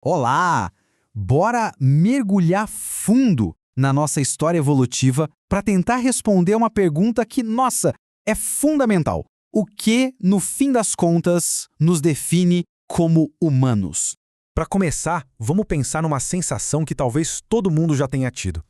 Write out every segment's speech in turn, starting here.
Olá! Bora mergulhar fundo na nossa história evolutiva para tentar responder uma pergunta que, nossa, é fundamental. O que, no fim das contas, nos define como humanos? Para começar, vamos pensar numa sensação que talvez todo mundo já tenha tido.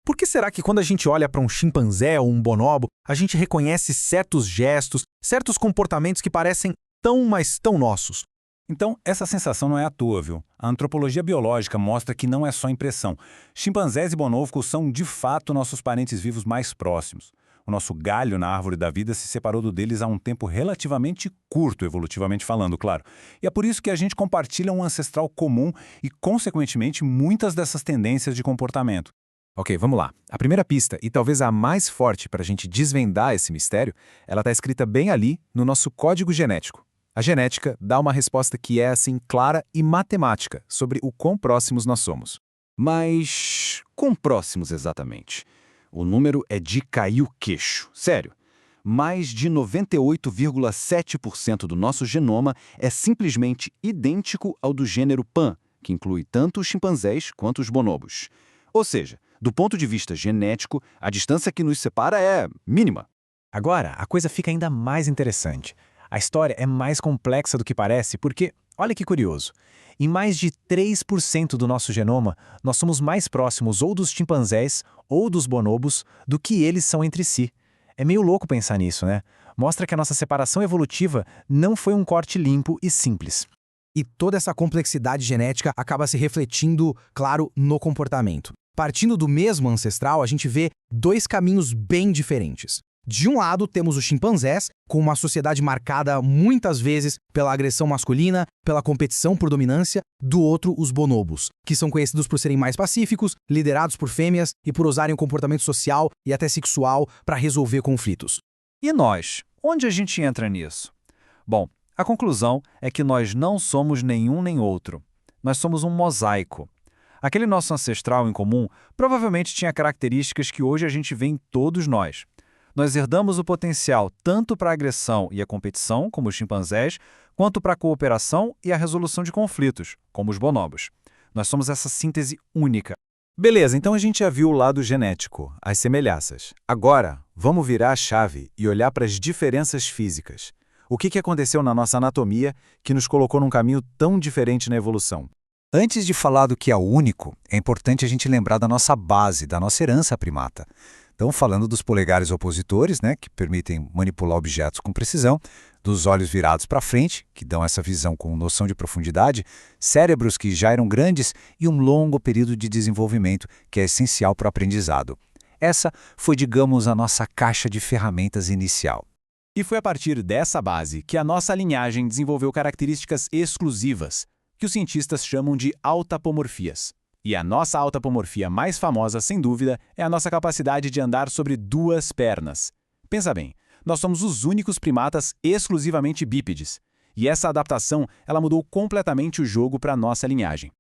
Por que será que quando a gente olha para um chimpanzé ou um bonobo, a gente reconhece certos gestos, certos comportamentos que parecem tão, mas tão nossos? Então, essa sensação não é à toa, viu? A antropologia biológica mostra que não é só impressão. Chimpanzés e bonobos são, de fato, nossos parentes vivos mais próximos. O nosso galho na árvore da vida se separou do deles há um tempo relativamente curto, evolutivamente falando, claro. E é por isso que a gente compartilha um ancestral comum e, consequentemente, muitas dessas tendências de comportamento. Ok, vamos lá. A primeira pista, e talvez a mais forte para a gente desvendar esse mistério, ela está escrita bem ali no nosso código genético. A genética dá uma resposta que é, assim, clara e matemática sobre o quão próximos nós somos. Mas quão próximos exatamente? O número é de cair o queixo. Sério. Mais de 98,7% do nosso genoma é simplesmente idêntico ao do gênero Pan, que inclui tanto os chimpanzés quanto os bonobos. Ou seja, do ponto de vista genético, a distância que nos separa é mínima. Agora, a coisa fica ainda mais interessante. A história é mais complexa do que parece porque, olha que curioso, em mais de 3% do nosso genoma, nós somos mais próximos ou dos chimpanzés ou dos bonobos do que eles são entre si. É meio louco pensar nisso, né? Mostra que a nossa separação evolutiva não foi um corte limpo e simples. E toda essa complexidade genética acaba se refletindo, claro, no comportamento. Partindo do mesmo ancestral, a gente vê dois caminhos bem diferentes. De um lado, temos os chimpanzés, com uma sociedade marcada muitas vezes pela agressão masculina, pela competição por dominância. Do outro, os bonobos, que são conhecidos por serem mais pacíficos, liderados por fêmeas e por usarem o comportamento social e até sexual para resolver conflitos. E nós? Onde a gente entra nisso? Bom, a conclusão é que nós não somos nenhum nem outro. Nós somos um mosaico. Aquele nosso ancestral em comum provavelmente tinha características que hoje a gente vê em todos nós. Nós herdamos o potencial tanto para a agressão e a competição, como os chimpanzés, quanto para a cooperação e a resolução de conflitos, como os bonobos. Nós somos essa síntese única. Beleza, então a gente já viu o lado genético, as semelhanças. Agora, vamos virar a chave e olhar para as diferenças físicas. O que aconteceu na nossa anatomia que nos colocou num caminho tão diferente na evolução? Antes de falar do que é único, é importante a gente lembrar da nossa base, da nossa herança primata. Então, falando dos polegares opositores, né, que permitem manipular objetos com precisão, dos olhos virados para frente, que dão essa visão com noção de profundidade, cérebros que já eram grandes e um longo período de desenvolvimento que é essencial para o aprendizado. Essa foi, digamos, a nossa caixa de ferramentas inicial. E foi a partir dessa base que a nossa linhagem desenvolveu características exclusivas, que os cientistas chamam de autapomorfias. E a nossa autapomorfia mais famosa, sem dúvida, é a nossa capacidade de andar sobre duas pernas. Pensa bem, nós somos os únicos primatas exclusivamente bípedes. E essa adaptação, ela mudou completamente o jogo para a nossa linhagem.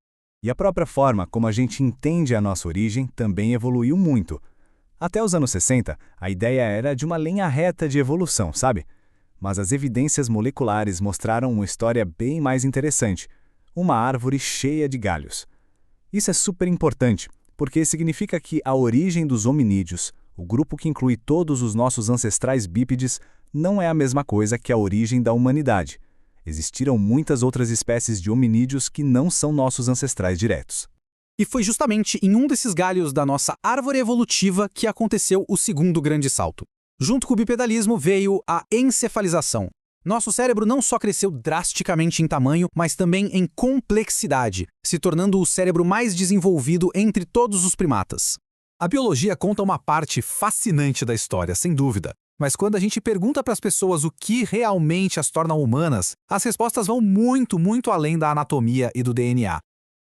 E a própria forma como a gente entende a nossa origem também evoluiu muito. Até os anos 60, a ideia era de uma linha reta de evolução, sabe? Mas as evidências moleculares mostraram uma história bem mais interessante. Uma árvore cheia de galhos. Isso é super importante, porque significa que a origem dos hominídeos, o grupo que inclui todos os nossos ancestrais bípedes, não é a mesma coisa que a origem da humanidade. Existiram muitas outras espécies de hominídeos que não são nossos ancestrais diretos. E foi justamente em um desses galhos da nossa árvore evolutiva que aconteceu o segundo grande salto. Junto com o bipedalismo veio a encefalização. Nosso cérebro não só cresceu drasticamente em tamanho, mas também em complexidade, se tornando o cérebro mais desenvolvido entre todos os primatas. A biologia conta uma parte fascinante da história, sem dúvida. Mas quando a gente pergunta para as pessoas o que realmente as torna humanas, as respostas vão muito, muito além da anatomia e do DNA.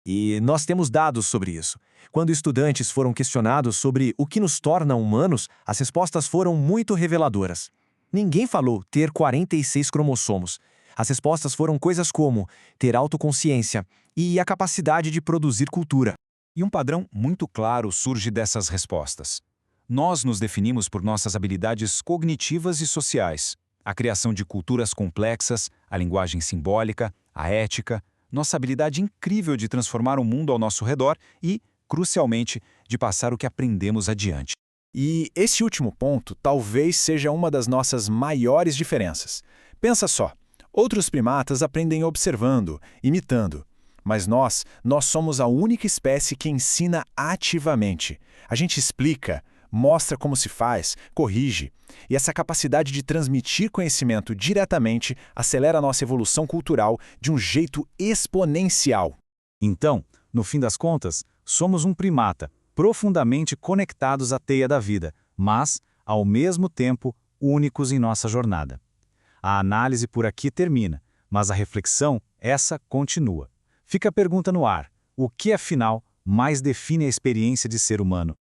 E nós temos dados sobre isso. Quando estudantes foram questionados sobre o que nos torna humanos, as respostas foram muito reveladoras. Ninguém falou ter 46 cromossomos. As respostas foram coisas como ter autoconsciência e a capacidade de produzir cultura. E um padrão muito claro surge dessas respostas. Nós nos definimos por nossas habilidades cognitivas e sociais, a criação de culturas complexas, a linguagem simbólica, a ética, nossa habilidade incrível de transformar o mundo ao nosso redor e, crucialmente, de passar o que aprendemos adiante. E esse último ponto talvez seja uma das nossas maiores diferenças. Pensa só, outros primatas aprendem observando, imitando. Mas nós somos a única espécie que ensina ativamente. A gente explica, mostra como se faz, corrige. E essa capacidade de transmitir conhecimento diretamente acelera a nossa evolução cultural de um jeito exponencial. Então, no fim das contas, somos um primata, profundamente conectados à teia da vida, mas, ao mesmo tempo, únicos em nossa jornada. A análise por aqui termina, mas a reflexão, essa continua. Fica a pergunta no ar: o que, afinal, mais define a experiência de ser humano?